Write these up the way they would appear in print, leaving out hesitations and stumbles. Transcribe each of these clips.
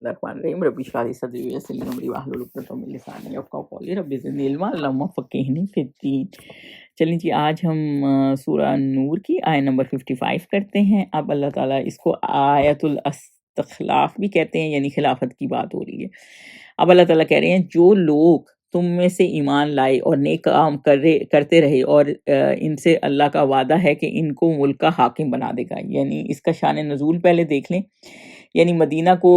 الرحمن الرحیم رب اشرح لی صدری ویسر لی امری واحلل عقدۃ من لسانی یفقہوا قولی رب زدنی علما اللہم فقہنی فی الدین۔ چلیں جی، آج ہم سورہ نور کی آیت نمبر 55 کرتے ہیں۔ اب اللہ تعالیٰ اس کو آیت الاستخلاف بھی کہتے ہیں، یعنی خلافت کی بات ہو رہی ہے۔ اب اللہ تعالیٰ کہہ رہے ہیں جو لوگ تم میں سے ایمان لائے اور نیک کام کرتے رہے اور ان سے اللہ کا وعدہ ہے کہ ان کو ملک کا حاکم بنا دے گا، یعنی اس کا شان نزول پہلے دیکھ لیں۔ یعنی مدینہ کو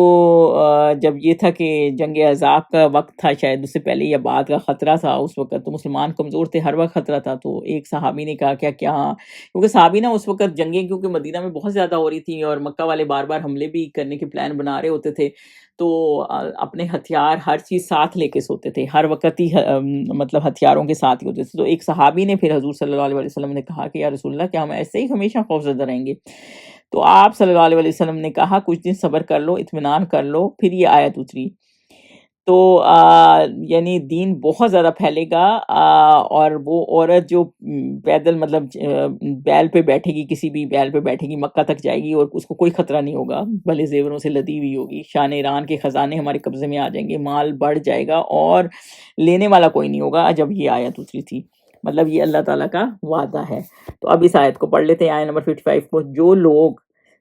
جب یہ تھا کہ جنگ عذاب کا وقت تھا، شاید اس سے پہلے یا بعد کا خطرہ تھا، اس وقت تو مسلمان کمزور تھے، ہر وقت خطرہ تھا۔ تو ایک صحابی نے کہا کیا کیونکہ صحابی نا اس وقت جنگیں کیونکہ مدینہ میں بہت زیادہ ہو رہی تھی اور مکہ والے بار بار حملے بھی کرنے کے پلان بنا رہے ہوتے تھے، تو اپنے ہتھیار ہر چیز ساتھ لے کے سوتے تھے، ہر وقت ہی مطلب ہتھیاروں کے ساتھ ہی ہوتے تھے۔ تو ایک صحابی نے پھر حضور صلی اللہ علیہ وسلم نے کہا کہ یا رسول اللہ، کیا ہم ایسے ہی ہمیشہ خوفزدہ رہیں گے؟ تو آپ صلی اللہ علیہ وسلم نے کہا کچھ دن صبر کر لو، اطمینان کر لو۔ پھر یہ آیت اتری۔ تو یعنی دین بہت زیادہ پھیلے گا، اور وہ عورت جو پیدل مطلب بیل پہ بیٹھے گی، کسی بھی بیل پہ بیٹھے گی، مکہ تک جائے گی اور اس کو کوئی خطرہ نہیں ہوگا، بھلے زیوروں سے لدی ہوئی ہوگی، شان ایران کے خزانے ہمارے قبضے میں آ جائیں گے، مال بڑھ جائے گا اور لینے والا کوئی نہیں ہوگا۔ جب یہ آیت اتری تھی، مطلب یہ اللہ تعالیٰ کا وعدہ ہے۔ تو اب اس آیت کو پڑھ لیتے ہیں، آیت نمبر 55 کو۔ جو لوگ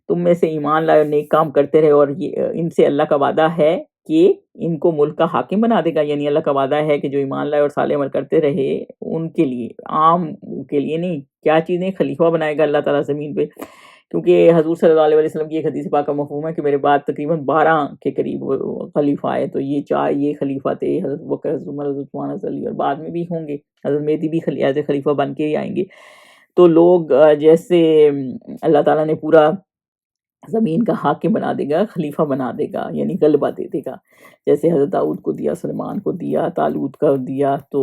تم میں سے ایمان لائے اور نیک کام کرتے رہے اور ان سے اللہ کا وعدہ ہے کہ ان کو ملک کا حاکم بنا دے گا، یعنی اللہ کا وعدہ ہے کہ جو ایمان لائے اور صالح عمل کرتے رہے ان کے لیے، عام کے لیے نہیں، کیا چیزیں خلیفہ بنائے گا اللہ تعالیٰ زمین پہ۔ کیونکہ حضور صلی اللہ علیہ وسلم کی ایک حدیث پاک کا مفہوم ہے کہ میرے بعد تقریباً 12 کے قریب خلیفہ آئے، تو یہ خلیفہ تھے، حضرت بکر، حضرت عمر، حضرت عثمان، حضرت علی، اور بعد میں بھی ہوں گے، حضرت مہدی بھی ایز خلیفہ بن کے ہی آئیں گے۔ تو لوگ جیسے اللہ تعالیٰ نے پورا زمین کا حاکم بنا دے گا، خلیفہ بنا دے گا، یعنی غلبہ دے دے گا، جیسے حضرت داؤد کو دیا، سلیمان کو دیا، طالوت کو دیا۔ تو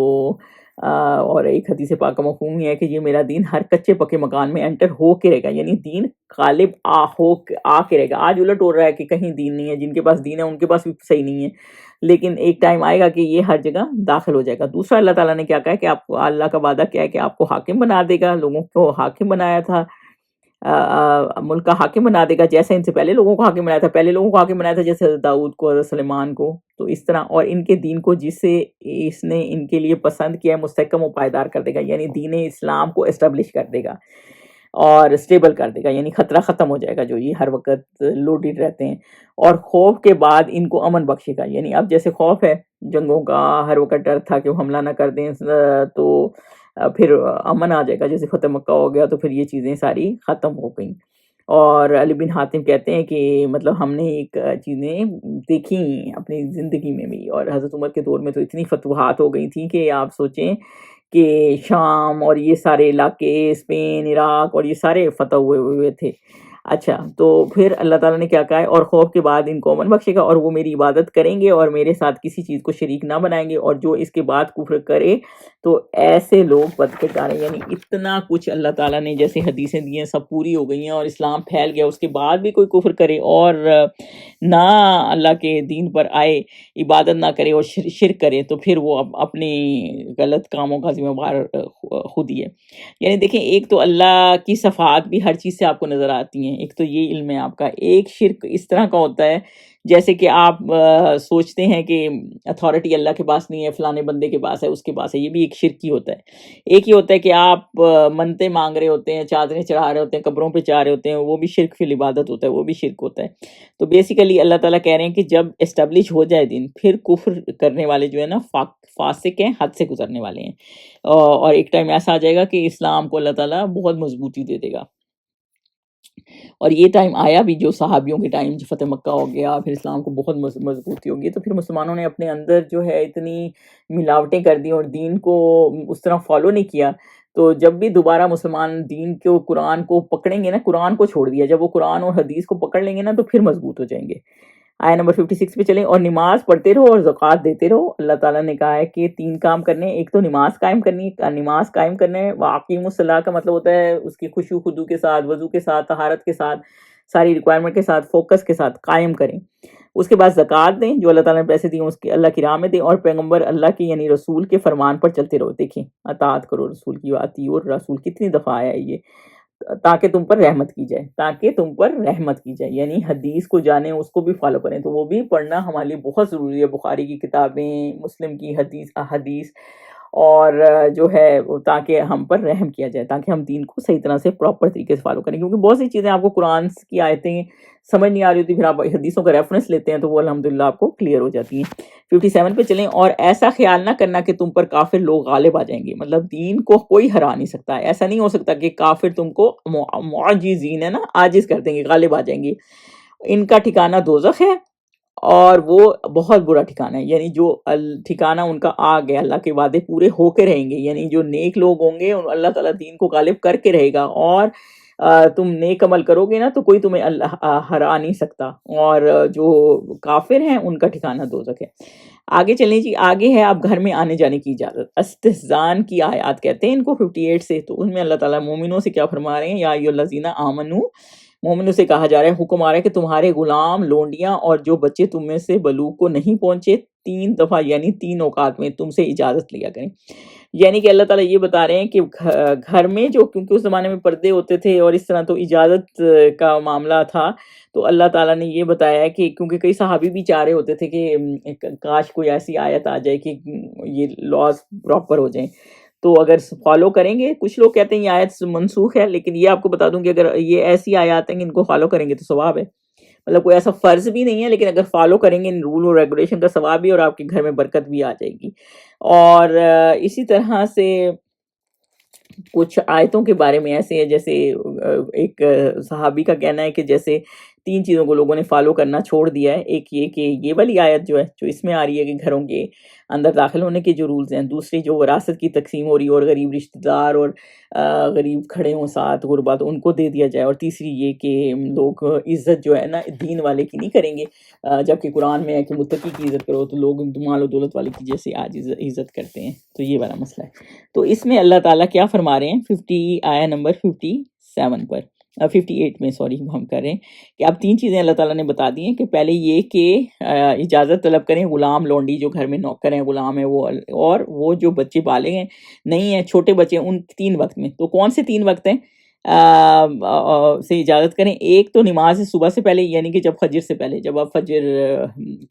اور ایک حدیث پاک کا مفہوم یہ ہے کہ یہ میرا دین ہر کچے پکے مکان میں انٹر ہو کے رہے گا، یعنی دین غالب آ کے رہے گا۔ آج الٹ ہو رہا ہے کہ کہیں دین نہیں ہے، جن کے پاس دین ہے ان کے پاس بھی صحیح نہیں ہے، لیکن ایک ٹائم آئے گا کہ یہ ہر جگہ داخل ہو جائے گا۔ دوسرا اللہ تعالیٰ نے کیا کہا ہے کہ آپ کو اللہ کا وعدہ کیا ہے کہ آپ کو حاکم بنا دے گا، لوگوں کو حاکم بنایا تھا، ملک کا حاکم بنا دے گا، جیسے ان سے پہلے لوگوں کو حاکم بنایا تھا، جیسے حضرت داؤد کو، حضرت سلیمان کو۔ تو اس طرح، اور ان کے دین کو جسے اس نے ان کے لیے پسند کیا ہے مستحکم و پائیدار کر دے گا، یعنی دین اسلام کو اسٹیبلش کر دے گا اور اسٹیبل کر دے گا، یعنی خطرہ ختم ہو جائے گا جو یہ ہر وقت لوڈڈ رہتے ہیں، اور خوف کے بعد ان کو امن بخشے گا۔ یعنی اب جیسے خوف ہے جنگوں کا، ہر وقت ڈر تھا کہ وہ حملہ نہ کر دیں، تو پھر امن آ جائے گا، جیسے فتح مکہ ہو گیا، تو پھر یہ چیزیں ساری ختم ہو گئیں۔ اور علی بن حاتم کہتے ہیں کہ مطلب ہم نے ایک چیزیں دیکھی اپنی زندگی میں بھی، اور حضرت عمر کے دور میں تو اتنی فتوحات ہو گئی تھیں کہ آپ سوچیں کہ شام اور یہ سارے علاقے، اسپین، عراق، اور یہ سارے فتح ہوئے تھے۔ اچھا، تو پھر اللہ تعالیٰ نے کیا کہا ہے، اور خوف کے بعد ان کو امن بخشے گا، اور وہ میری عبادت کریں گے اور میرے ساتھ کسی چیز کو شریک نہ بنائیں گے، اور جو اس کے بعد کفر کرے تو ایسے لوگ بدکردار ہیں۔ یعنی اتنا کچھ اللہ تعالیٰ نے جیسے حدیثیں دی ہیں سب پوری ہو گئی ہیں، اور اسلام پھیل گیا، اس کے بعد بھی کوئی کفر کرے اور نہ اللہ کے دین پر آئے، عبادت نہ کرے اور شرک کرے، تو پھر وہ اپنی غلط کاموں کا ذمہ دار خود ہی ہے۔ یعنی دیکھیں، ایک تو اللہ کی صفات بھی ہر چیز سے آپ کو نظر آتی ہیں، ایک تو یہ علم ہے آپ کا، ایک شرک اس طرح کا ہوتا ہے جیسے کہ آپ سوچتے ہیں کہ اتھارٹی اللہ کے پاس نہیں ہے، فلانے بندے کے پاس ہے، اس کے پاس ہے، یہ بھی ایک شرک ہی ہوتا ہے۔ ایک ہی ہوتا ہے کہ آپ منتیں مانگ رہے ہوتے ہیں، چادریں چڑھا رہے ہوتے ہیں، قبروں پہ چاہ رہے ہوتے ہیں، وہ بھی شرک فی العبادت ہوتا ہے، وہ بھی شرک ہوتا ہے۔ تو بیسیکلی اللہ تعالیٰ کہہ رہے ہیں کہ جب اسٹیبلش ہو جائے دین، پھر کفر کرنے والے جو ہے نا فاسق ہیں، حد سے گزرنے والے ہیں، اور ایک ٹائم ایسا آ جائے گا کہ اسلام کو اللہ تعالیٰ بہت مضبوطی دے دے گا۔ اور یہ ٹائم آیا بھی، جو صحابیوں کے ٹائم فتح مکہ ہو گیا، پھر اسلام کو بہت مضبوطی ہوگی، تو پھر مسلمانوں نے اپنے اندر جو ہے اتنی ملاوٹیں کر دی اور دین کو اس طرح فالو نہیں کیا۔ تو جب بھی دوبارہ مسلمان دین کو، قرآن کو پکڑیں گے نا، قرآن کو چھوڑ دیا، جب وہ قرآن اور حدیث کو پکڑ لیں گے نا تو پھر مضبوط ہو جائیں گے۔ آیت نمبر 56 پہ چلیں، اور نماز پڑھتے رہو اور زکوٰۃ دیتے رہو۔ اللہ تعالیٰ نے کہا ہے کہ 3 کام کرنے، ایک تو نماز قائم کرنی، نماز قائم کرنے واقیم الصلاۃ کا مطلب ہوتا ہے اس کی خشوع خضوع کے ساتھ، وضو کے ساتھ، طہارت کے ساتھ، ساری ریکوائرمنٹ کے ساتھ، فوکس کے ساتھ قائم کریں۔ اس کے بعد زکوٰۃ دیں، جو اللہ تعالیٰ نے پیسے دیے اس کے اللہ کی راہ میں دیں، اور پیغمبر اللہ کی یعنی رسول کے فرمان پر چلتے رہو۔ دیکھیں، اطاعت کرو رسول کی، اطیعوا الرسول، کتنی دفعہ آیا ہے یہ۔ تاکہ تم پر رحمت کی جائے، تاکہ تم پر رحمت کی جائے، یعنی حدیث کو جانیں، اس کو بھی فالو کریں، تو وہ بھی پڑھنا ہمارے لیے بہت ضروری ہے، بخاری کی کتابیں، مسلم کی حدیث، اور جو ہے تاکہ ہم پر رحم کیا جائے، تاکہ ہم دین کو صحیح طرح سے پراپر طریقے سے فالو کریں، کیونکہ بہت سی چیزیں آپ کو قرآن کی آیتیں سمجھ نہیں آ رہی ہوتی، پھر آپ حدیثوں کا ریفرنس لیتے ہیں تو وہ الحمدللہ آپ کو کلیئر ہو جاتی ہیں۔ 57 پہ چلیں، اور ایسا خیال نہ کرنا کہ تم پر کافر لوگ غالب آ جائیں گے، مطلب دین کو کوئی ہرا نہیں سکتا، ایسا نہیں ہو سکتا کہ کافر تم کو معجزین ہے نا، عاجز کر دیں گے، غالب آ جائیں گے۔ ان کا ٹھکانہ دوزخ ہے، اور وہ بہت برا ٹھکانہ ہے، یعنی جو ٹھکانہ ان کا آ گیا، اللہ کے وعدے پورے ہو کے رہیں گے، یعنی جو نیک لوگ ہوں گے اللہ تعالیٰ دین کو غالب کر کے رہے گا، اور تم نیک عمل کرو گے نا تو کوئی تمہیں اللہ ہرا نہیں سکتا، اور جو کافر ہیں ان کا ٹھکانہ دوزخ ہے۔ آگے چلیں جی، آگے ہے آپ گھر میں آنے جانے کی اجازت، استحزان کی آیات کہتے ہیں ان کو 58 سے، تو ان میں اللہ تعالیٰ مومنوں سے کیا فرما رہے ہیں، یا ایھا الذین آمنو، مومنوں سے کہا جا رہا ہے، حکم آ رہا ہے کہ تمہارے غلام، لونڈیاں اور جو بچے تم میں سے بلوغ کو نہیں پہنچے 3 دفعہ یعنی 3 اوقات میں تم سے اجازت لیا کریں، یعنی کہ اللہ تعالیٰ یہ بتا رہے ہیں کہ گھر میں جو، کیونکہ اس زمانے میں پردے ہوتے تھے اور اس طرح تو اجازت کا معاملہ تھا، تو اللہ تعالیٰ نے یہ بتایا ہے کہ کیونکہ کئی صحابی بھی چاہ رہے ہوتے تھے کہ کاش کوئی ایسی آیت آ جائے کہ یہ لاز پراپر ہو جائیں، تو اگر فالو کریں گے، کچھ لوگ کہتے ہیں یہ آیت منسوخ ہے، لیکن یہ آپ کو بتا دوں کہ اگر یہ ایسی آیات ہیں کہ ان کو فالو کریں گے تو ثواب ہے، مطلب کوئی ایسا فرض بھی نہیں ہے، لیکن اگر فالو کریں گے ان رول اور ریگولیشن کا ثواب بھی، اور آپ کے گھر میں برکت بھی آ جائے گی۔ اور اسی طرح سے کچھ آیتوں کے بارے میں ایسے ہیں، جیسے ایک صحابی کا کہنا ہے کہ جیسے 3 چیزوں کو لوگوں نے فالو کرنا چھوڑ دیا ہے، ایک یہ کہ یہ والی آیت جو ہے، جو اس میں آ رہی ہے کہ گھروں کے اندر داخل ہونے کے جو رولز ہیں، دوسری جو وراثت کی تقسیم ہو رہی ہے اور غریب رشتہ دار اور غریب کھڑے ہوں ساتھ غربا تو ان کو دے دیا جائے، اور تیسری یہ کہ لوگ عزت جو ہے نا دین والے کی نہیں کریں گے، جبکہ قرآن میں ہے کہ متقی کی عزت کرو، تو لوگ مال و دولت والے کی جیسے آج عزت کرتے ہیں، تو یہ والا مسئلہ ہے۔ تو اس میں اللہ تعالیٰ کیا فرما رہے ہیں، آیا نمبر 57 پر، 58 میں سوری ہم کر رہے ہیں، کہ اب 3 چیزیں اللہ تعالیٰ نے بتا دی ہیں، کہ پہلے یہ کہ اجازت طلب کریں غلام لونڈی جو گھر میں نوکر ہیں، غلام ہیں وہ، اور وہ جو بچے بالغ ہیں نہیں ہیں، چھوٹے بچے، ان 3 وقت میں، تو کون سے 3 وقت ہیں سے اجازت کریں؟ ایک تو نماز صبح سے پہلے، یعنی کہ جب فجر سے پہلے، جب آپ فجر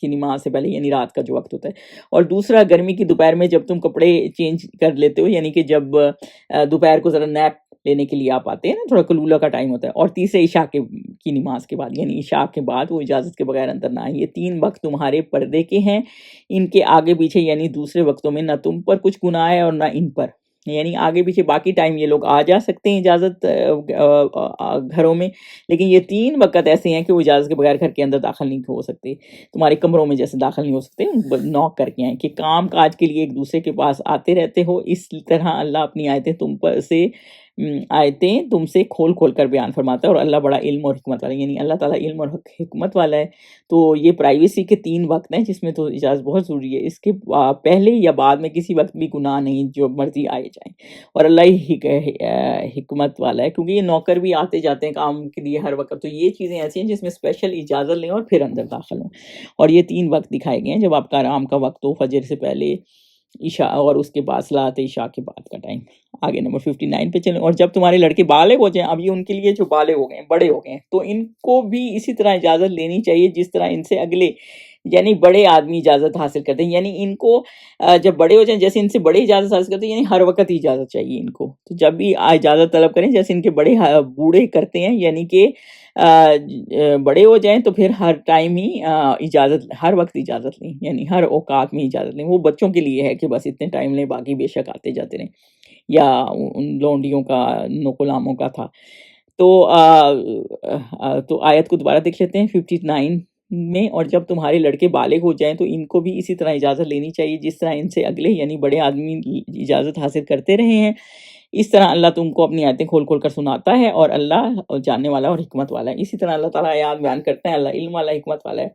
کی نماز سے پہلے، یعنی رات کا جو وقت ہوتا ہے، اور دوسرا گرمی کی دوپہر میں جب تم کپڑے چینج کر لیتے ہو، یعنی کہ جب دوپہر کو ذرا نیپ لینے کے لیے آپ آتے ہیں نا، تھوڑا کلولہ کا ٹائم ہوتا ہے، اور تیسرے عشاء کی نماز کے بعد، یعنی عشاء کے بعد وہ اجازت کے بغیر اندر نہ آئیں، یہ 3 وقت تمہارے پردے کے ہیں، ان کے آگے پیچھے یعنی دوسرے وقتوں میں نہ تم پر کچھ گناہ ہے اور نہ ان پر، یعنی آگے پیچھے باقی ٹائم یہ لوگ آ جا سکتے ہیں اجازت گھروں میں، لیکن یہ 3 وقت ایسے ہیں کہ وہ اجازت کے بغیر گھر کے اندر داخل نہیں ہو سکتے، تمہارے کمروں میں جیسے داخل نہیں ہو سکتے، نوک کر کے آئیں، کہ کام کاج کے لیے ایک دوسرے کے پاس آتے رہتے ہو، اس طرح اللہ اپنی آیتیں تم سے کھول کھول کر بیان فرماتا ہے، اور اللہ بڑا علم اور حکمت والا ہے، یعنی اللہ تعالیٰ علم اور حکمت والا ہے، تو یہ پرائیویسی کے 3 وقت ہیں جس میں تو اجازت بہت ضروری ہے، اس کے پہلے یا بعد میں کسی وقت بھی گناہ نہیں، جو مرضی آئے جائیں، اور اللہ ہی حکمت والا ہے، کیونکہ یہ نوکر بھی آتے جاتے ہیں کام کے لیے ہر وقت، تو یہ چیزیں ایسی ہیں جس میں اسپیشل اجازت لیں اور پھر اندر داخل ہوں، اور یہ 3 وقت دکھائے گئے ہیں، جب آپ کا آرام کا وقت ہو، فجر سے پہلے، عشاء، اور اس کے بعد صلاۃ عشاء کے بعد کا ٹائم۔ آگے نمبر 59 پہ چلیں، اور جب تمہارے لڑکے بالغ ہو جائیں، اب یہ ان کے لیے جو بالغ ہو گئے ہیں، بڑے ہو گئے ہیں، تو ان کو بھی اسی طرح اجازت لینی چاہیے جس طرح ان سے اگلے یعنی بڑے آدمی اجازت حاصل کرتے ہیں، یعنی ان کو جب بڑے ہو جائیں، جیسے ان سے بڑے اجازت حاصل کرتے ہیں، یعنی ہر وقت ہی اجازت چاہیے ان کو، تو جب بھی اجازت طلب کریں جیسے ان کے بڑے بوڑھے کرتے ہیں، یعنی کہ بڑے ہو جائیں تو پھر ہر ٹائم ہی اجازت، ہر وقت اجازت لیں، یعنی ہر اوقات میں اجازت لیں، وہ بچوں کے لیے ہے کہ بس اتنے ٹائم لیں، باقی بے شک آتے جاتے رہیں، یا ان لونڈیوں کا، غلاموں کا تھا۔ تو آیت کو دوبارہ دیکھ لیتے ہیں 59 میں، اور جب تمہارے لڑکے بالغ ہو جائیں تو ان کو بھی اسی طرح اجازت لینی چاہیے جس طرح ان سے اگلے یعنی بڑے آدمی اجازت حاصل کرتے رہے ہیں، اس طرح اللہ تم کو اپنی آیتیں کھول کھول کر سناتا ہے، اور اللہ جاننے والا اور حکمت والا ہے۔ اسی طرح اللہ تعالیٰ آیات بیان کرتے ہیں، اللہ علم والا، حکمت والا ہے۔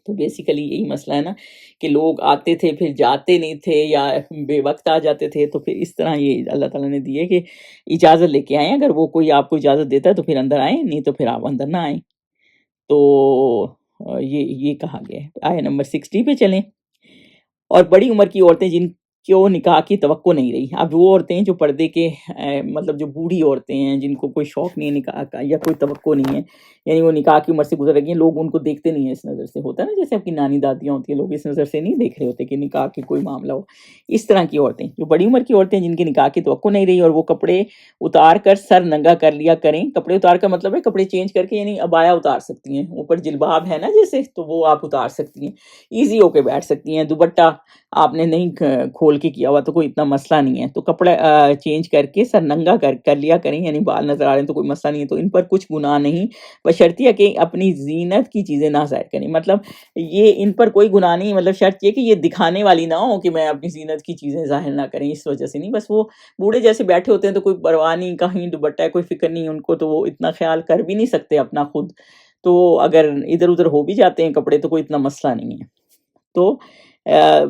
تو بیسیکلی یہی مسئلہ ہے نا کہ لوگ آتے تھے پھر جاتے نہیں تھے، یا بے وقت آ جاتے تھے، تو پھر اس طرح یہ اللہ تعالیٰ نے دی ہے کہ اجازت لے کے آئیں، اگر وہ کوئی آپ کو اجازت دیتا ہے تو پھر اندر آئیں، نہیں تو پھر آپ اندر نہ آئیں، تو یہ کہا گیا ہے۔ آیت نمبر 60 پہ چلیں، اور بڑی عمر کی عورتیں جن کہ وہ نکاح کی توقع نہیں رہی. اب وہ عورتیں جو پردے کے مطلب جو بوڑھی عورتیں ہیں جن کو کوئی شوق نہیں ہے نکاح کا یا کوئی توقع نہیں ہے، یعنی وہ نکاح کی عمر سے گزر رہی ہیں، لوگ ان کو دیکھتے نہیں ہیں اس نظر سے. ہوتا ہے نا جیسے آپ کی نانی دادیاں ہوتی ہیں، لوگ اس نظر سے نہیں دیکھ رہے ہوتے کہ نکاح کی کوئی معاملہ ہو. اس طرح کی عورتیں جو بڑی عمر کی عورتیں جن کے نکاح کی توقع نہیں رہی اور وہ کپڑے اتار کر سر ننگا کر لیا کریں. کپڑے اتار کا مطلب ہے کپڑے چینج کر کے، یعنی عبایا اتار سکتی ہیں، اوپر جلباب ہے نا جیسے، تو وہ آپ اتار سکتی ہیں، ایزی ہو کے بیٹھ سکتی ہیں. دوپٹہ آپ نے نہیں کھول کے کیا ہوا تو کوئی اتنا مسئلہ نہیں ہے، تو کپڑا چینج کر کے سر ننگا کر لیا کریں، یعنی بال نظر آ رہے ہیں تو کوئی مسئلہ نہیں ہے. تو ان پر کچھ گناہ نہیں، بشرطیہ کہ اپنی زینت کی چیزیں نہ ظاہر کریں. مطلب یہ ان پر کوئی گناہ نہیں، مطلب شرط یہ کہ یہ دکھانے والی نہ ہو کہ میں اپنی زینت کی چیزیں ظاہر نہ کریں، اس وجہ سے نہیں. بس وہ بوڑھے جیسے بیٹھے ہوتے ہیں تو کوئی پرواہ نہیں، کہیں دوپٹہ ہے کوئی فکر نہیں ان کو، تو وہ اتنا خیال کر بھی نہیں سکتے اپنا خود. تو اگر ادھر ادھر ہو بھی جاتے ہیں کپڑے تو کوئی اتنا مسئلہ نہیں ہے. تو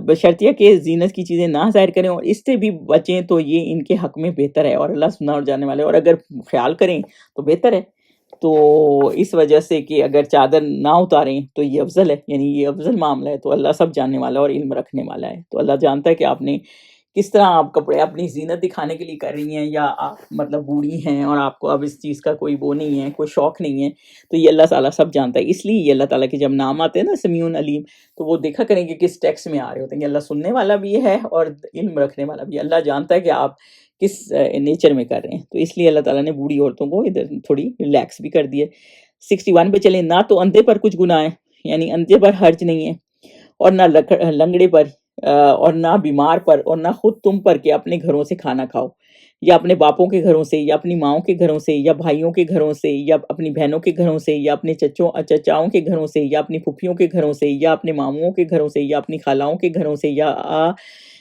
بشرطیہ کہ زینت کی چیزیں نہ ظاہر کریں اور اس سے بھی بچیں تو یہ ان کے حق میں بہتر ہے، اور اللہ سننا اور جاننے والے. اور اگر خیال کریں تو بہتر ہے. تو اس وجہ سے کہ اگر چادر نہ اتاریں تو یہ افضل ہے، یعنی یہ افضل معاملہ ہے. تو اللہ سب جاننے والا اور علم رکھنے والا ہے. تو اللہ جانتا ہے کہ آپ نے کس طرح آپ کپڑے اپنی زینت دکھانے کے لیے کر رہی ہیں، یا آپ مطلب بوڑھی ہیں اور آپ کو اب اس چیز کا کوئی وہ نہیں ہے، کوئی شوق نہیں ہے. تو یہ اللہ تعالیٰ سب جانتا ہے. اس لیے یہ اللہ تعالیٰ کے جب نام آتے ہیں نا سمیع علیم، تو وہ دیکھا کریں کہ کس ٹیکس میں آ رہے ہوتے ہیں کہ اللہ سننے والا بھی ہے اور علم رکھنے والا بھی. اللہ جانتا ہے کہ آپ کس نیچر میں کر رہے ہیں. تو اس لیے اللہ تعالیٰ نے بوڑھی عورتوں کو ادھر تھوڑی ریلیکس بھی کر دیے. 61 پہ چلیں. نہ تو اندھے پر کچھ گناہ ہے، یعنی اندھے پر حرج نہیں ہے، اور نہ لنگڑے پر، اور نہ بیمار پر، اور نہ خود تم پر کہ اپنے گھروں سے کھانا کھاؤ، یا اپنے باپوں کے گھروں سے، یا اپنی ماؤں کے گھروں سے، یا بھائیوں کے گھروں سے، یا اپنی بہنوں کے گھروں سے، یا اپنے چچاؤں کے گھروں سے، یا اپنی پھپھیوں کے گھروں سے، یا اپنے ماموں کے گھروں سے، یا اپنی خالاؤں کے گھروں سے،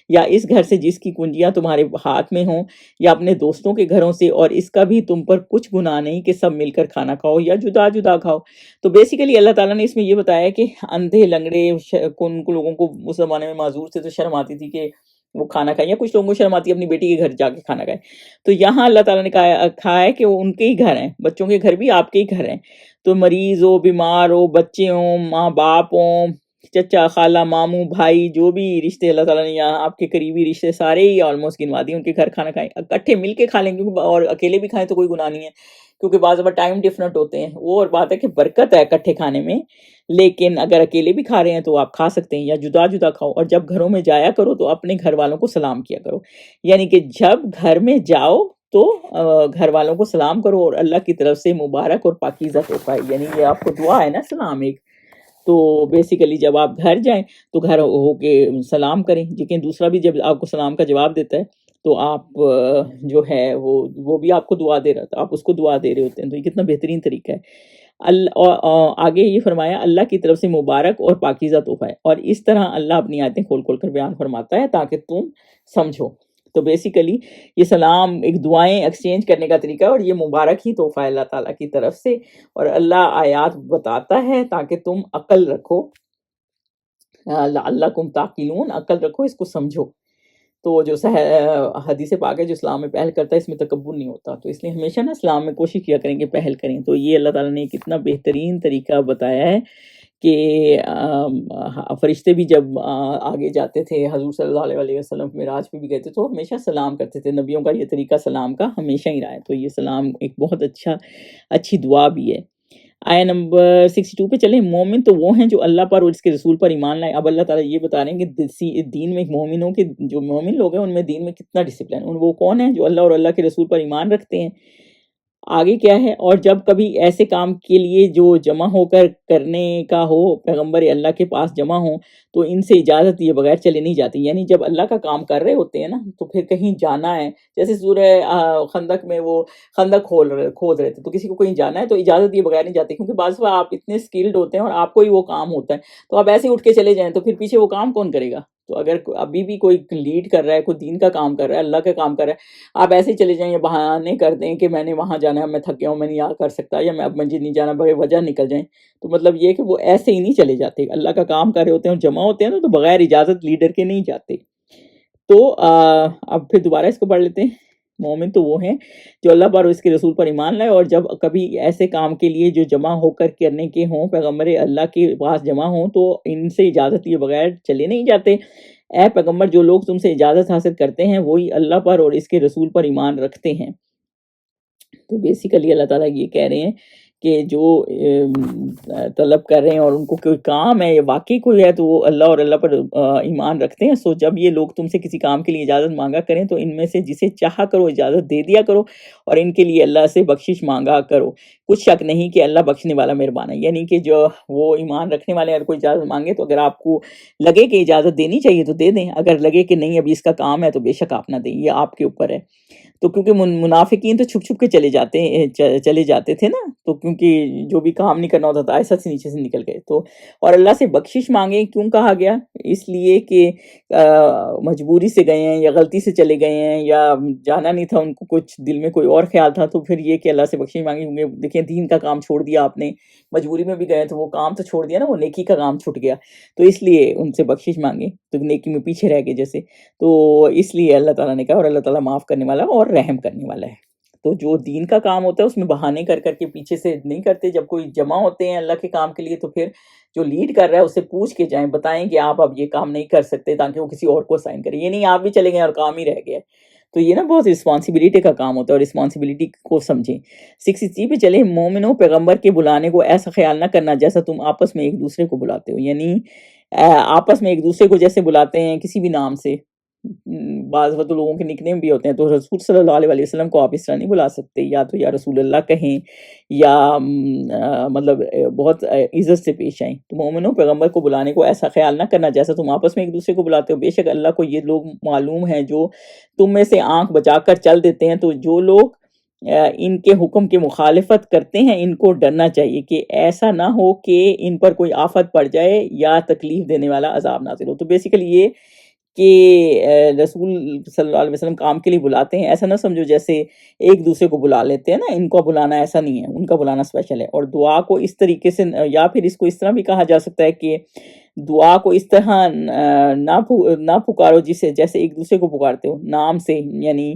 یا اس گھر سے جس کی کنجیاں تمہارے ہاتھ میں ہوں، یا اپنے دوستوں کے گھروں سے، اور اس کا بھی تم پر کچھ گناہ نہیں کہ سب مل کر کھانا کھاؤ یا جدا جدا کھاؤ. تو بیسیکلی اللہ تعالیٰ نے اس میں یہ بتایا کہ اندھے لنگڑے کن لوگوں کو اس زمانے میں معذور تھے تو شرم آتی تھی کہ وہ کھانا کھائیں، یا کچھ لوگوں کو شرم آتی ہے اپنی بیٹی کے گھر جا کے کھانا کھائیں. تو یہاں اللہ تعالیٰ نے کہا ہے کہ وہ ان کے ہی گھر ہیں، بچوں کے گھر بھی آپ کے ہی گھر ہیں. تو مریض ہو، بیمار ہو، بچے ہوں، ماں باپ ہوں، چچا خالہ ماموں بھائی، جو بھی رشتے اللہ تعالیٰ نے یہاں آپ کے قریبی رشتے سارے ہی آلموسٹ گنوا دیے، ان کے گھر کھانا کھائیں. اکٹھے مل کے کھا لیں اور اکیلے بھی کھائیں تو کوئی گناہ نہیں ہے، کیونکہ بعض دفعہ ٹائم ڈفرنٹ ہوتے ہیں. وہ اور بات ہے کہ برکت ہے اکٹھے کھانے میں، لیکن اگر اکیلے بھی کھا رہے ہیں تو آپ کھا سکتے ہیں، یا جدا جدا کھاؤ. اور جب گھروں میں جایا کرو تو اپنے گھر والوں کو سلام کیا کرو، یعنی کہ جب گھر میں جاؤ تو گھر والوں کو سلام کرو، اور اللہ کی طرف سے مبارک اور پاکیزہ تحفہ ہے، یعنی یہ آپ کو دعا ہے نا سلام ایک. تو بیسیکلی جب آپ گھر جائیں تو گھر ہو کے سلام کریں. لیکن دوسرا بھی جب آپ کو سلام کا جواب دیتا ہے تو آپ جو ہے وہ بھی آپ کو دعا دے رہا تھا، آپ اس کو دعا دے رہے ہوتے ہیں. تو یہ کتنا بہترین طریقہ ہے. آگے یہ فرمایا اللہ کی طرف سے مبارک اور پاکیزہ تحفہ ہے. اور اس طرح اللہ اپنی آیتیں کھول کھول کر بیان فرماتا ہے تاکہ تم سمجھو. تو بیسیکلی یہ سلام ایک دعائیں ایکسچینج کرنے کا طریقہ ہے، اور یہ مبارک ہی تحفہ ہے اللہ تعالیٰ کی طرف سے. اور اللہ آیات بتاتا ہے تاکہ تم عقل رکھو، لعلکم تعقلون، عقل رکھو، اس کو سمجھو. تو جو حدیث پاک ہے جو اسلام میں پہل کرتا ہے اس میں تکبر نہیں ہوتا. تو اس لیے ہمیشہ نا اسلام میں کوشش کیا کریں کہ پہل کریں. تو یہ اللہ تعالیٰ نے کتنا بہترین طریقہ بتایا ہے کہ فرشتے بھی جب آگے جاتے تھے، حضور صلی اللہ علیہ وسلم معراج پہ بھی گئے تھے تو ہمیشہ سلام کرتے تھے. نبیوں کا یہ طریقہ سلام کا ہمیشہ ہی رہا ہے. تو یہ سلام ایک بہت اچھی دعا بھی ہے. آیا نمبر 62 پہ چلیں. مومن تو وہ ہیں جو اللہ پر اور اس کے رسول پر ایمان لائے. اب اللہ تعالیٰ یہ بتا رہے ہیں کہ دین میں مومنوں کے جو مومن لوگ ہیں ان میں دین میں کتنا ڈسپلن. وہ کون ہیں؟ جو اللہ اور اللہ کے رسول پر ایمان رکھتے ہیں. آگے کیا ہے؟ اور جب کبھی ایسے کام کے لیے جو جمع ہو کر کرنے کا ہو، پیغمبر اللہ کے پاس جمع ہوں تو ان سے اجازت دیے بغیر چلے نہیں جاتے. یعنی جب اللہ کا کام کر رہے ہوتے ہیں نا تو پھر کہیں جانا ہے، جیسے سورہ خندق میں وہ خندق کھود رہے تھے تو کسی کو کہیں جانا ہے تو اجازت دیے بغیر نہیں جاتے، کیونکہ بعض دفعہ آپ اتنے اسکلڈ ہوتے ہیں اور آپ کو ہی وہ کام ہوتا ہے تو آپ ایسے ہی اٹھ کے چلے جائیں تو پھر پیچھے وہ کام کون کرے گا؟ تو اگر ابھی بھی کوئی لیڈ کر رہا ہے، کوئی دین کا کام کر رہا ہے، اللہ کا کام کر رہا ہے، آپ ایسے ہی چلے جائیں یا بہانے کر دیں کہ میں نے وہاں جانا ہے، میں تھک گیا ہوں، میں نہیں آ کر سکتا، یا میں اب مسجد نہیں جانا، بغیر وجہ نکل جائیں، تو مطلب یہ کہ وہ ایسے ہی نہیں چلے جاتے. اللہ کا کام کر رہے ہوتے ہیں اور جمع ہوتے ہیں نا تو بغیر اجازت لیڈر کے نہیں جاتے. تو اب پھر دوبارہ اس کو پڑھ لیتے ہیں. مومن تو وہ ہیں جو اللہ پر اور اس کے رسول پر ایمان لائے، اور جب کبھی ایسے کام کے لیے جو جمع ہو کر کرنے کے ہوں، پیغمبر اللہ کے پاس جمع ہوں تو ان سے اجازت لیے بغیر چلے نہیں جاتے. اے پیغمبر جو لوگ تم سے اجازت حاصل کرتے ہیں وہی اللہ پر اور اس کے رسول پر ایمان رکھتے ہیں. تو بیسیکلی اللہ تعالیٰ یہ کہہ رہے ہیں کہ جو طلب کر رہے ہیں اور ان کو کوئی کام ہے یا واقعی کوئی ہے تو وہ اللہ اور اللہ پر ایمان رکھتے ہیں. سو جب یہ لوگ تم سے کسی کام کے لیے اجازت مانگا کریں تو ان میں سے جسے چاہا کرو اجازت دے دیا کرو اور ان کے لیے اللہ سے بخشش مانگا کرو. کچھ شک نہیں کہ اللہ بخشنے والا مہربان ہے. یعنی کہ جو وہ ایمان رکھنے والے اگر کوئی اجازت مانگے تو اگر آپ کو لگے کہ اجازت دینی چاہیے تو دے دیں, اگر لگے کہ نہیں ابھی اس کا کام ہے تو بے شک آپ نہ دیں, یہ آپ کے اوپر ہے. تو کیونکہ منافقین تو چھپ چھپ کے چلے جاتے تھے نا, تو کیونکہ جو بھی کام نہیں کرنا ہوتا تھا ایسا سے نیچے سے نکل گئے. تو اور اللہ سے بخشش مانگیں کیوں کہا گیا؟ اس لیے کہ مجبوری سے گئے ہیں یا غلطی سے چلے گئے ہیں یا جانا نہیں تھا ان کو, کچھ دل میں کوئی اور خیال تھا, تو پھر یہ کہ اللہ سے بخشش مانگیں. کیونکہ دیکھیں دین کا کام چھوڑ دیا آپ نے, مجبوری میں بھی گئے تو وہ کام تو چھوڑ دیا نا, وہ نیکی کا کام چھوٹ گیا, تو اس لیے ان سے بخشش مانگیں. تو نیکی میں پیچھے رہ گئے جیسے, تو اس لیے اللہ تعالیٰ نے کہا, اور اللہ تعالیٰ معاف کرنے والا اور رحم کرنے والا ہے. تو جو دین کا کام ہوتا ہے اس میں بہانے کر کر کے پیچھے سے نہیں کرتے. جب کوئی جمع ہوتے ہیں اللہ کے کام کے لیے تو پھر جو لیڈ کر رہا ہے اسے پوچھ کے جائیں, بتائیں کہ آپ اب یہ کام نہیں کر سکتے, تاکہ وہ کسی اور کو اسائن کرے. یہ نہیں آپ بھی چلے گئے اور کام ہی رہ گیا. تو یہ نا بہت رسپانسبلٹی کا کام ہوتا ہے, اور رسپانسبلٹی کو سمجھیں. 63 پہ چلے, مومنوں پیغمبر کے بلانے کو ایسا خیال نہ کرنا جیسا تم آپس میں ایک دوسرے کو بلاتے ہو. یعنی آپس میں ایک دوسرے کو جیسے بلاتے ہیں کسی بھی نام سے, بعض وقت لوگوں کے نک نیم بھی ہوتے ہیں, تو رسول صلی اللہ علیہ وسلم کو آپ اس طرح نہیں بلا سکتے. یا تو یا رسول اللہ کہیں یا مطلب بہت عزت سے پیش آئیں. تو مومنوں پیغمبر کو بلانے کو ایسا خیال نہ کرنا جیسا تم آپس میں ایک دوسرے کو بلاتے ہو. بے شک اللہ کو یہ لوگ معلوم ہیں جو تم میں سے آنکھ بچا کر چل دیتے ہیں. تو جو لوگ ان کے حکم کی مخالفت کرتے ہیں ان کو ڈرنا چاہیے کہ ایسا نہ ہو کہ ان پر کوئی آفت پڑ جائے یا تکلیف دینے والا عذاب نازل ہو. تو بیسیکلی یہ کہ رسول صلی اللہ علیہ وسلم کام کے لیے بلاتے ہیں, ایسا نہ سمجھو جیسے ایک دوسرے کو بلا لیتے ہیں نا, ان کو بلانا ایسا نہیں ہے, ان کا بلانا اسپیشل ہے. اور دعا کو اس طریقے سے, یا پھر اس کو اس طرح بھی کہا جا سکتا ہے کہ دعا کو اس طرح نہ پکارو جیسے ایک دوسرے کو پکارتے ہو نام سے, یعنی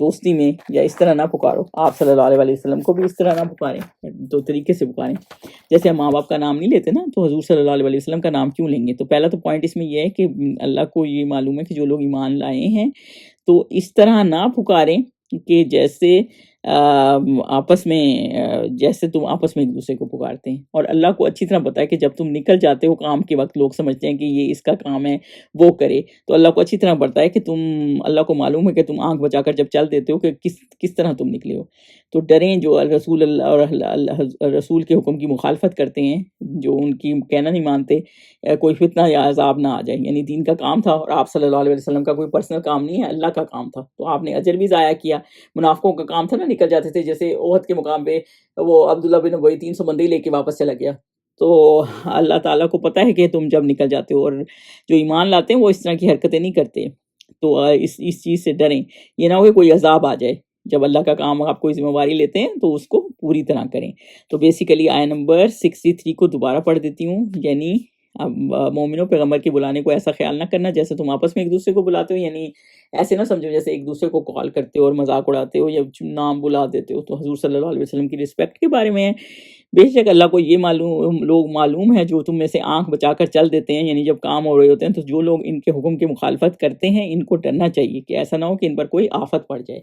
دوستی میں, یا اس طرح نہ پکارو. آپ صلی اللہ علیہ وسلم کو بھی اس طرح نہ پکاریں, دو طریقے سے پکاریں. جیسے ہم ماں باپ کا نام نہیں لیتے نا, تو حضور صلی اللہ علیہ وسلم کا نام کیوں لیں گے؟ تو پہلا تو پوائنٹ اس میں یہ ہے کہ اللہ کو یہ معلوم ہے کہ جو لوگ ایمان لائے ہیں تو اس طرح نہ پکاریں کہ جیسے آپس میں جیسے تم آپس میں ایک دوسرے کو پکارتے ہیں. اور اللہ کو اچھی طرح پتہ ہے کہ جب تم نکل جاتے ہو کام کے وقت, لوگ سمجھتے ہیں کہ یہ اس کا کام ہے وہ کرے, تو اللہ کو اچھی طرح پتہ ہے کہ اللہ کو معلوم ہے کہ تم آنکھ بچا کر جب چل دیتے ہو کہ کس طرح تم نکلے ہو. تو ڈریں جو رسول اللہ اور رسول کے حکم کی مخالفت کرتے ہیں, جو ان کی کہنا نہیں مانتے, کوئی فتنہ یا عذاب نہ آ جائے. یعنی دین کا کام تھا اور آپ صلی اللہ علیہ وسلم کا کوئی پرسنل کام نہیں ہے, اللہ کا کام تھا, تو آپ نے اجر بھی ضائع کیا. منافقوں کا کام تھا نا, نکل جاتے تھے, جیسے احد کے مقام پہ وہ عبداللہ بن ابی 300 بندے لے کے واپس چلا گیا. تو اللہ تعالیٰ کو پتہ ہے کہ تم جب نکل جاتے ہو, اور جو ایمان لاتے ہیں وہ اس طرح کی حرکتیں نہیں کرتے. تو اس چیز سے ڈریں, یہ نہ ہو کہ کوئی عذاب آ جائے. جب اللہ کا کام آپ کوئی ذمہ داری لیتے ہیں تو اس کو پوری طرح کریں. تو بیسیکلی آیت نمبر 63 کو دوبارہ پڑھ دیتی ہوں. یعنی مومنوں پیغمبر کے بلانے کو ایسا خیال نہ کرنا جیسے تم آپس میں ایک دوسرے کو بلاتے ہو. یعنی ایسے نہ سمجھو جیسے ایک دوسرے کو کال کرتے ہو اور مذاق اڑاتے ہو یا نام بلا دیتے ہو. تو حضور صلی اللہ علیہ وسلم کی رسپیکٹ کے بارے میں بے شک اللہ کو یہ معلوم ہے جو تم میں سے آنکھ بچا کر چل دیتے ہیں. یعنی جب کام ہو رہے ہوتے ہیں تو جو لوگ ان کے حکم کی مخالفت کرتے ہیں ان کو ڈرنا چاہیے کہ ایسا نہ ہو کہ ان پر کوئی آفت پڑ جائے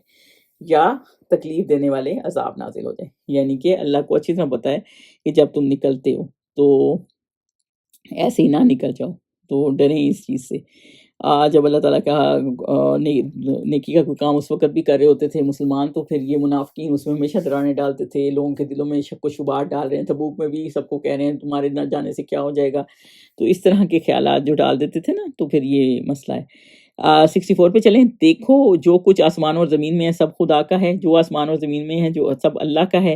یا تکلیف دینے والے عذاب نازل ہو جائے. یعنی کہ اللہ کو اچھی طرح پتہ ہے کہ جب تم نکلتے ہو تو ایسے ہی نہ نکل جاؤ. تو ڈریں اس چیز سے. جب اللہ تعالیٰ کا نیکی کا کوئی کام اس وقت بھی کر رہے ہوتے تھے مسلمان, تو پھر یہ منافقین اس میں ہمیشہ ڈرانے ڈالتے تھے, لوگوں کے دلوں میں شک و شبہات ڈال رہے ہیں. تبوک میں بھی سب کو کہہ رہے ہیں تمہارے نہ جانے سے کیا ہو جائے گا. تو اس طرح کے خیالات جو ڈال دیتے تھے نا, تو پھر یہ مسئلہ ہے. 64 پہ چلیں. دیکھو جو کچھ آسمان اور زمین میں ہے سب خدا کا ہے, جو آسمان اور زمین میں ہے جو سب اللہ کا ہے.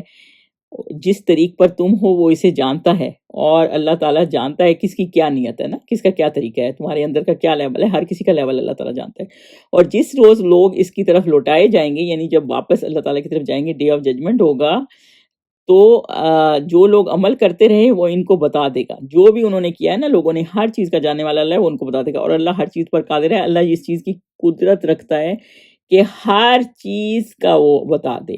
جس طریق پر تم ہو وہ اسے جانتا ہے, اور اللہ تعالیٰ جانتا ہے کس کی کیا نیت ہے نا, کس کا کیا طریقہ ہے, تمہارے اندر کا کیا لیول ہے, ہر کسی کا لیول اللہ تعالیٰ جانتا ہے. اور جس روز لوگ اس کی طرف لوٹائے جائیں گے, یعنی جب واپس اللہ تعالیٰ کی طرف جائیں گے, ڈے آف ججمنٹ ہوگا, تو جو لوگ عمل کرتے رہے وہ ان کو بتا دے گا. جو بھی انہوں نے کیا ہے نا, لوگوں نے, ہر چیز کا جاننے والا اللہ ہے, وہ ان کو بتا دے گا. اور اللہ ہر چیز پر قادر ہے. اللہ اس چیز کی قدرت رکھتا ہے کہ ہر چیز کا وہ بتا دے.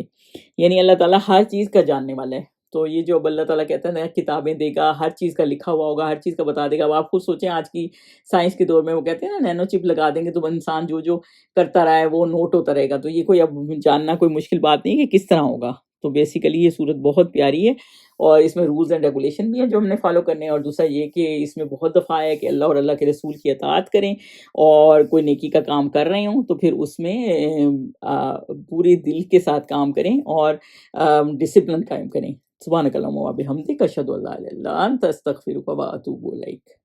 یعنی اللہ تعالیٰ ہر چیز کا جاننے والا ہے. تو یہ جو اب اللہ تعالیٰ کہتا ہے نا کتابیں دے گا، ہر چیز کا لکھا ہوا ہوگا، ہر چیز کا بتا دے گا. اب آپ خود سوچیں آج کی سائنس کے دور میں وہ کہتے ہیں نا نینو چپ لگا دیں گے تو انسان جو جو کرتا رہا ہے وہ نوٹ ہوتا رہے گا. تو یہ کوئی اب جاننا کوئی مشکل بات نہیں کہ کس طرح ہوگا. تو بیسیکلی یہ صورت بہت پیاری ہے اور اس میں رولز اینڈ ریگولیشن بھی ہیں جو ہم نے فالو کرنے ہیں. اور دوسرا یہ کہ اس میں بہت دفعہ ہے کہ اللہ اور اللہ کے رسول کی اطاعت کریں اور کوئی نیکی کا کام کر رہے ہوں تو پھر اس میں پورے دل کے ساتھ کام کریں اور ڈسپلن قائم کریں. سبحانک اللہم و بحمدک اشہد ان لا الہ الا انت استغفرک و اتوب الیک.